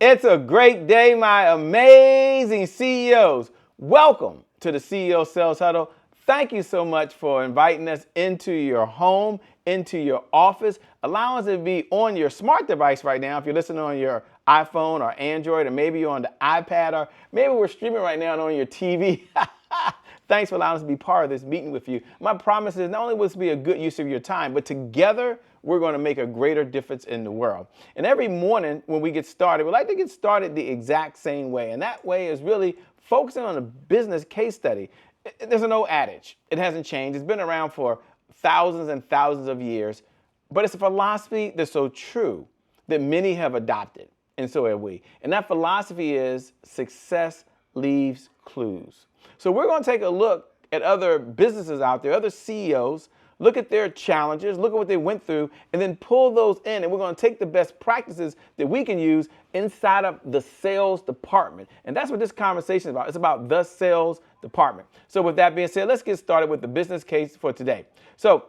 It's a great day, my amazing CEOs. Welcome to the CEO Sales Huddle. Thank you so much for inviting us into your home, into your office. Allow us to be on your smart device right now. If you're listening on your iPhone or Android, or maybe you're on the iPad, or maybe we're streaming right now on your TV. Thanks for allowing us to be part of this meeting with you. My promise is not only will this be a good use of your time, but together we're going to make a greater difference in the world. And every morning when we get started, we like to get started the exact same way. And that way is really focusing on a business case study. There's an old adage. It hasn't changed. It's been around for thousands and thousands of years. But it's a philosophy that's so true that many have adopted. And so have we. And that philosophy is success leaves clues. So we're going to take a look at other businesses out there, other CEOs, look at their challenges, look at what they went through, and then pull those in. And we're going to take the best practices that we can use inside of the sales department. And that's what this conversation is about. It's about the sales department. So with that being said, let's get started with the business case for today. So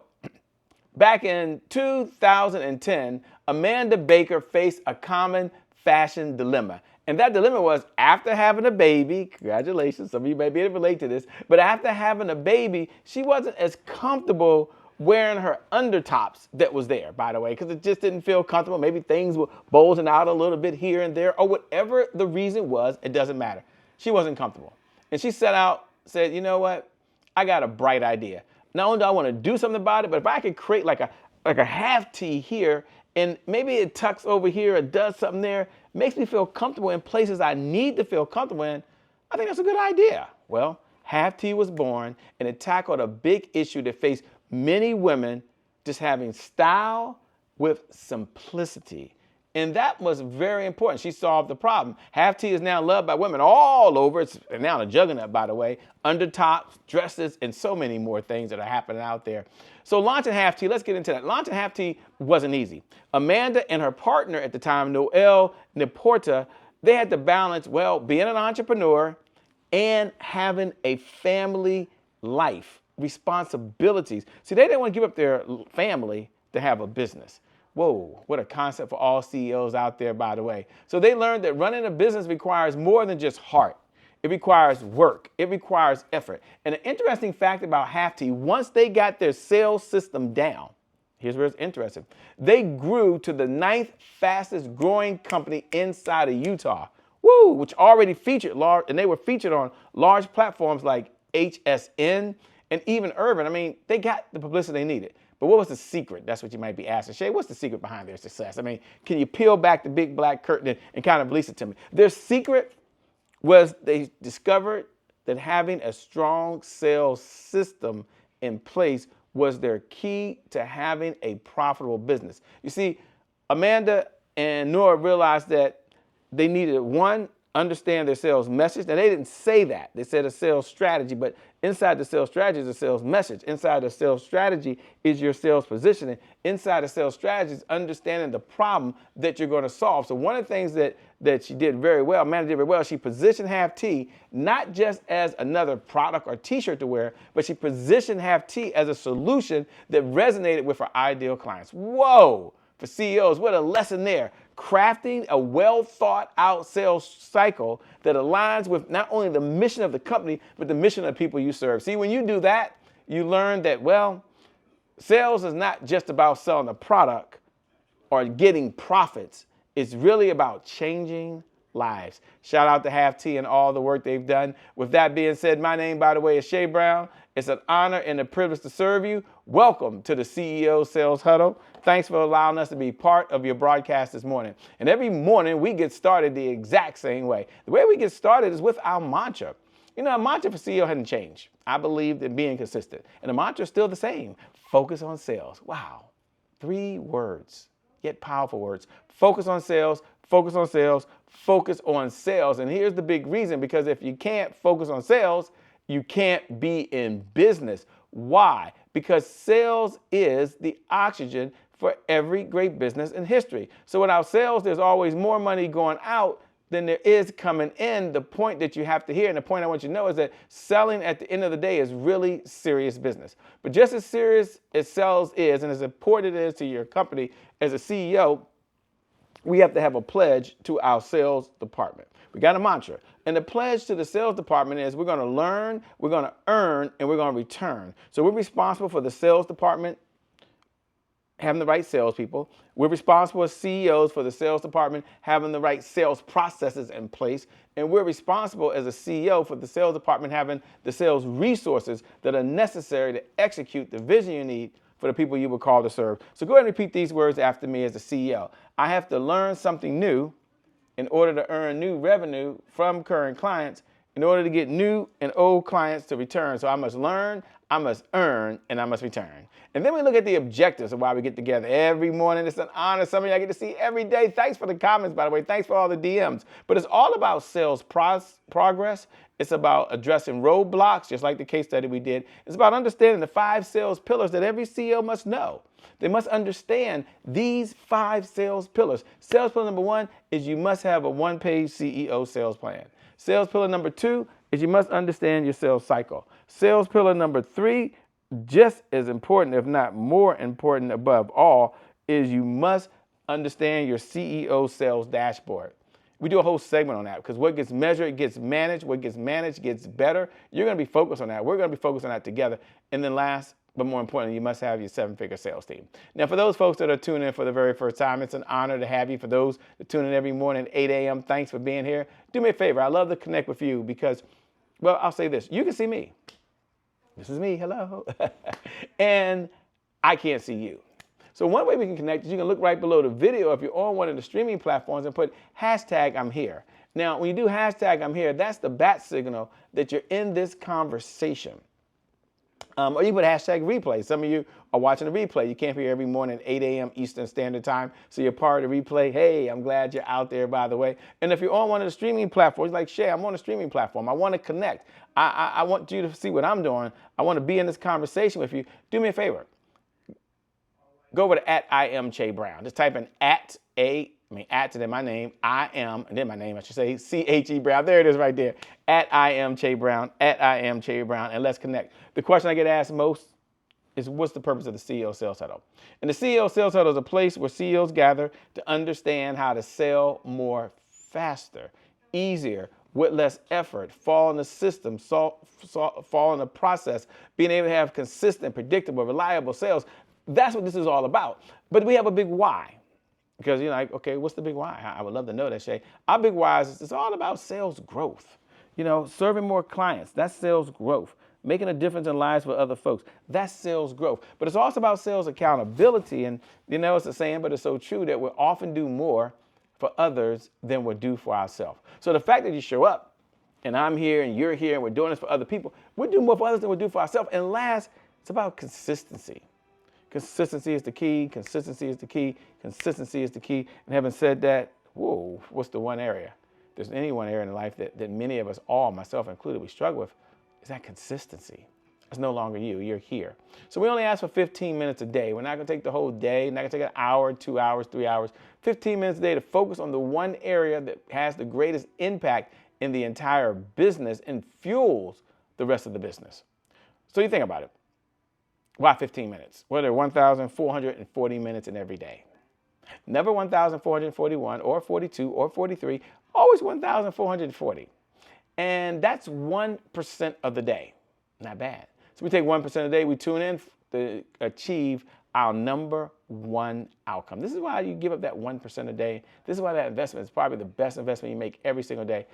back in 2010, Amanda Baker faced a common fashion dilemma. And that dilemma was, after having a baby, congratulations, some of you may be able to relate to this, but after having a baby, she wasn't as comfortable wearing her undertops that was there, by the way, because it just didn't feel comfortable. Maybe things were bulging out a little bit here and there, or whatever the reason was, it doesn't matter. She wasn't comfortable. And she set out, said, you know what, I got a bright idea. Not only do I want to do something about it, but if I could create like a half T here, and maybe it tucks over here or does something there, makes me feel comfortable in places I need to feel comfortable in, I think that's a good idea. Well, Half T was born, and it tackled a big issue that faced many women, just having style with simplicity. And that was very important. She solved the problem. Half T is now loved by women all over. It's now a juggernaut, by the way. Undertops, dresses, and so many more things that are happening out there. So launching Half T, let's get into that. Launching Half T wasn't easy. Amanda and her partner at the time, Noelle Neporta, they had to balance, well, being an entrepreneur and having a family life, responsibilities. See, they didn't want to give up their family to have a business. Whoa, what a concept for all CEOs out there, by the way. So they learned that running a business requires more than just heart. It requires work. It requires effort. And an interesting fact about Half T, once they got their sales system down, here's where it's interesting. They grew to the 9th fastest growing company inside of Utah. Woo, which already featured large, and they were featured on large platforms like HSN and even Urban. I mean, they got the publicity they needed. But what was the secret? That's what you might be asking. Shay, what's the secret behind their success? I mean, can you peel back the big black curtain and kind of release it to me? Their secret was they discovered that having a strong sales system in place was their key to having a profitable business. You see, Amanda and Nora realized that they needed, one, understand their sales message. Now, they didn't say that. They said a sales strategy, but inside the sales strategy is a sales message. Inside the sales strategy is your sales positioning. Inside the sales strategy is understanding the problem that you're going to solve. So one of the things that she did very well, Amanda did very well, she positioned Half T not just as another product or t-shirt to wear, but she positioned Half T as a solution that resonated with her ideal clients. Whoa! For CEOs, what a lesson there. Crafting a well thought out sales cycle that aligns with not only the mission of the company, but the mission of the people you serve. See, when you do that, you learn that, well, sales is not just about selling a product or getting profits. It's really about changing lives. Shout out to Half T and all the work they've done. With that being said, my name, by the way, is Shay Brown. It's an honor and a privilege to serve you. Welcome to the CEO Sales Huddle. Thanks for allowing us to be part of your broadcast this morning. And every morning we get started the exact same way. The way we get started is with our mantra. You know, our mantra for CEO hasn't changed. I believe in being consistent. And the mantra is still the same. Focus on sales. Wow. 3 words, yet powerful words. Focus on sales, focus on sales, focus on sales. And here's the big reason, because if you can't focus on sales, you can't be in business. Why? Because sales is the oxygen for every great business in history. So without sales, there's always more money going out than there is coming in. The point that you have to hear, and the point I want you to know, is that selling at the end of the day is really serious business. But just as serious as sales is, and as important it is to your company as a CEO, we have to have a pledge to our sales department. We got a mantra. And the pledge to the sales department is we're going to learn, we're going to earn, and we're going to return. So we're responsible for the sales department having the right salespeople. We're responsible as CEOs for the sales department having the right sales processes in place. And we're responsible as a CEO for the sales department having the sales resources that are necessary to execute the vision you need for the people you were called to serve. So go ahead and repeat these words after me as a CEO. I have to learn something new in order to earn new revenue from current clients in order to get new and old clients to return. So I must learn, I must earn, and I must return. And then we look at the objectives of why we get together every morning. It's an honor. Some of you I get to see every day. Thanks for the comments, by the way. Thanks for all the DMs. But it's all about sales progress. It's about addressing roadblocks, just like the case study we did. It's about understanding the 5 sales pillars that every CEO must know. They must understand these 5 sales pillars. Sales pillar number 1 is you must have a 1-page CEO sales plan. Sales pillar number 2 is you must understand your sales cycle. Sales pillar number 3, just as important, if not more important above all, is you must understand your CEO sales dashboard. We do a whole segment on that because what gets measured gets managed. What gets managed gets better. You're going to be focused on that. We're going to be focused on that together. And then last, but more importantly, you must have your 7-figure sales team. Now, for those folks that are tuning in for the very first time, it's an honor to have you. For those that tune in every morning at 8 a.m., thanks for being here. Do me a favor. I love to connect with you because, well, I'll say this. You can see me. This is me. Hello. And I can't see you. So one way we can connect is you can look right below the video if you're on one of the streaming platforms and put hashtag I'm here. Now, when you do hashtag I'm here, that's the bat signal that you're in this conversation. Or you put hashtag replay. Some of you are watching the replay. You can't be here every morning at 8 a.m. Eastern Standard Time. So you're part of the replay. Hey, I'm glad you're out there, by the way. And if you're on one of the streaming platforms, like Shay, I'm on a streaming platform. I want to connect. I want you to see what I'm doing. I want to be in this conversation with you. Do me a favor. Go over to @IamCheBrown. Just type in at and then my name, I am, and then my name, I should say, C-H-E Brown. There it is right there. @IamCheBrown, @IamCheBrown, and let's connect. The question I get asked most is, what's the purpose of the CEO Sales Huddle? And the CEO Sales Huddle is a place where CEOs gather to understand how to sell more faster, easier, with less effort, fall in the system, fall in the process, being able to have consistent, predictable, reliable sales. That's what this is all about. But we have a big why. Because you're like, okay, what's the big why? I would love to know that, Shay. Our big why is it's all about sales growth. You know, serving more clients, that's sales growth. Making a difference in lives for other folks, that's sales growth. But it's also about sales accountability. And you know, it's a saying, but it's so true that we often do more for others than we do for ourselves. So the fact that you show up and I'm here and you're here and we're doing this for other people, we're doing more for others than we do for ourselves. And last, it's about consistency. Consistency is the key. Consistency is the key. Consistency is the key. And having said that, whoa, what's the one area? If there's any one area in life that many of us, all, myself included, we struggle with, is that consistency. It's no longer you. You're here. So we only ask for 15 minutes a day. We're not going to take the whole day. Not going to take an hour, 2 hours, 3 hours. 15 minutes a day to focus on the one area that has the greatest impact in the entire business and fuels the rest of the business. So you think about it. Why 15 minutes? Well, there are 1,440 minutes in every day. Never 1,441 or 42 or 43, always 1,440. And that's 1% of the day. Not bad. So we take 1% of the day, we tune in to achieve our number one outcome. This is why you give up that 1% a day. This is why that investment is probably the best investment you make every single day.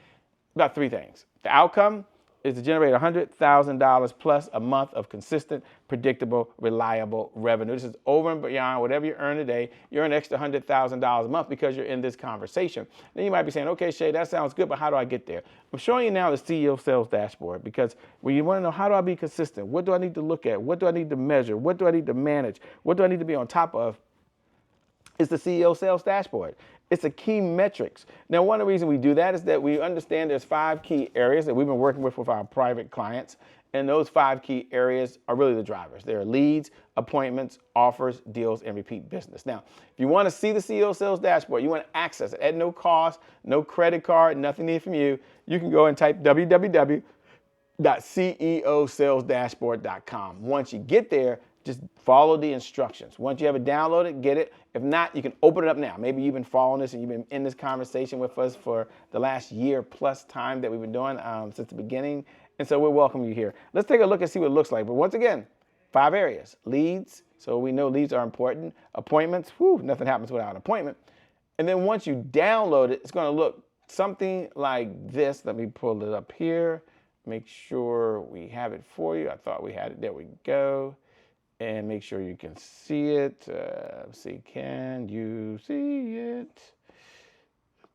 About 3 things. The outcome is to generate $100,000 plus a month of consistent, predictable, reliable revenue. This is over and beyond whatever you earn today. You earn an extra $100,000 a month because you're in this conversation. Then you might be saying, okay, Shay, that sounds good, but how do I get there? I'm showing you now the CEO Sales Dashboard because when you want to know how do I be consistent, what do I need to look at, what do I need to measure, what do I need to manage, what do I need to be on top of, it's the CEO Sales Dashboard. It's a key metrics. Now, one of the reasons we do that is that we understand there's 5 key areas that we've been working with our private clients. And those 5 key areas are really the drivers. They're leads, appointments, offers, deals, and repeat business. Now, if you want to see the CEO Sales Dashboard, you want to access it at no cost, no credit card, nothing needed from you, you can go and type www.ceosalesdashboard.com. Once you get there, Just follow the instructions. Once you have it downloaded, get it. If not, you can open it up now. Maybe you've been following this and you've been in this conversation with us for the last year plus time that we've been doing since the beginning. And so we'll welcome you here. Let's take a look and see what it looks like. But once again, 5 areas. Leads, so we know leads are important. Appointments, nothing happens without an appointment. And then once you download it, it's going to look something like this. Let me pull it up here. Make sure we have it for you. I thought we had it. There we go. And make sure you can see it. See, can you see it?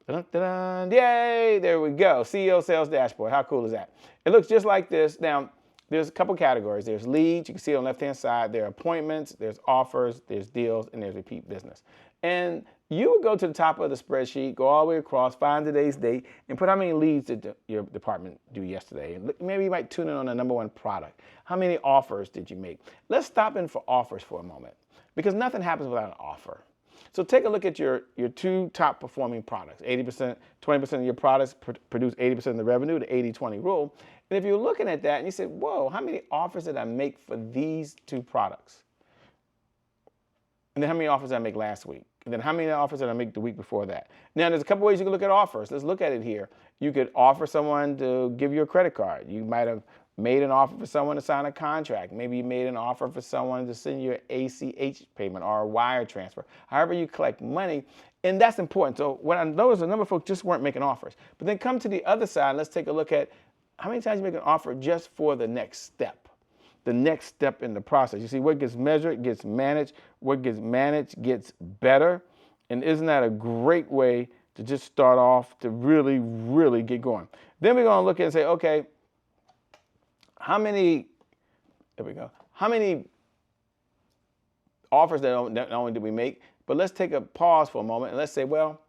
Dun-dun-dun. Yay! There we go. CEO Sales Dashboard. How cool is that? It looks just like this. Now, there's a couple categories. There's leads. You can see it on the left-hand side. There are appointments. There's offers. There's deals. And there's repeat business. And you would go to the top of the spreadsheet, go all the way across, find today's date, and put how many leads did your department do yesterday. And maybe you might tune in on the number 1 product. How many offers did you make? Let's stop in for offers for a moment, because nothing happens without an offer. So take a look at your 2 top performing products. 80%, 20% of your products produce 80% of the revenue, the 80-20 rule. And if you're looking at that and you say, whoa, how many offers did I make for these 2 products? And then how many offers did I make last week? And then how many offers did I make the week before that? Now, there's a couple ways you can look at offers. Let's look at it here. You could offer someone to give you a credit card. You might have made an offer for someone to sign a contract. Maybe you made an offer for someone to send you an ACH payment or a wire transfer. However you collect money, and that's important. So what I noticed, a number of folks just weren't making offers. But then come to the other side, let's take a look at how many times you make an offer just for the next step. The next step in the process. You see, what gets measured gets managed. What gets managed gets better. And isn't that a great way to just start off to really, really get going? Then we're going to look at and say, okay, how many offers not only did we make, but let's take a pause for a moment and let's say, well,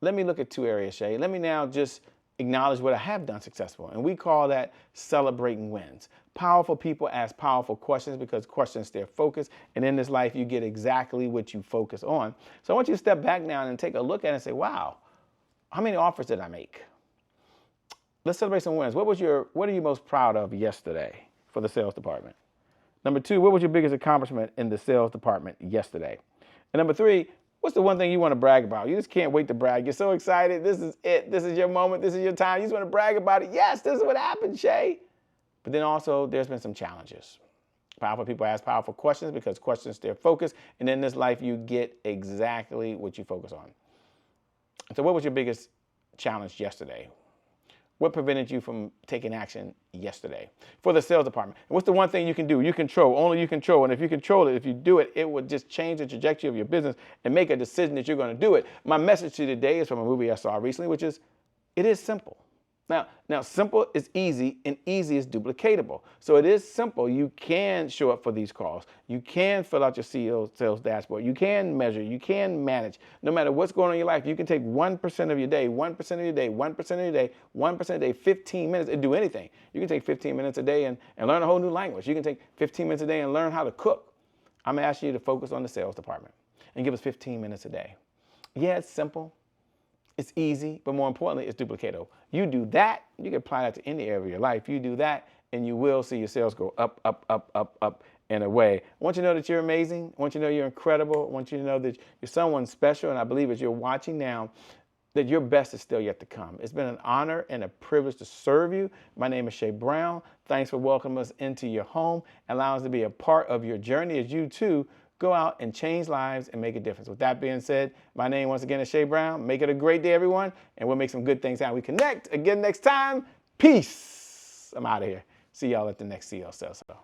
let me look at 2 areas, Shay. Let me now just acknowledge what I have done successful. And we call that celebrating wins. Powerful people ask powerful questions because questions stay focused. And in this life, you get exactly what you focus on. So I want you to step back now and take a look at it and say, wow, how many offers did I make? Let's celebrate some wins. What are you most proud of yesterday for the sales department? Number 2, what was your biggest accomplishment in the sales department yesterday? And number 3, what's the one thing you want to brag about? You just can't wait to brag. You're so excited. This is it. This is your moment. This is your time. You just want to brag about it. Yes, this is what happened, Shay. But then also, there's been some challenges. Powerful people ask powerful questions because questions stay focused. And in this life, you get exactly what you focus on. So what was your biggest challenge yesterday? What prevented you from taking action yesterday for the sales department? And what's the one thing you can do? You control, only you control. And if you control it, if you do it, it will just change the trajectory of your business and make a decision that you're going to do it. My message to you today is from a movie I saw recently, which is, it is simple. Now, simple is easy and easy is duplicatable. So it is simple. You can show up for these calls. You can fill out your CEO sales dashboard. You can measure. You can manage. No matter what's going on in your life, you can take 1% of your day, 1% of your day, 1% of your day, 1% a day, 15 minutes and do anything. You can take 15 minutes a day and learn a whole new language. You can take 15 minutes a day and learn how to cook. I'm going to ask you to focus on the sales department and give us 15 minutes a day. Yeah, it's simple. It's easy, but more importantly, it's duplicatable. You do that, you can apply that to any area of your life. You do that, and you will see your sales go up, up, up, up, up, and away. I want you to know that you're amazing. I want you to know you're incredible. I want you to know that you're someone special, and I believe as you're watching now, that your best is still yet to come. It's been an honor and a privilege to serve you. My name is Shay Brown. Thanks for welcoming us into your home and allowing us to be a part of your journey as you, too, go out and change lives and make a difference. With that being said, my name once again is Shay Brown. Make it a great day, everyone, and we'll make some good things happen. We connect again next time. Peace. I'm out of here. See y'all at the next CEO Sales Show.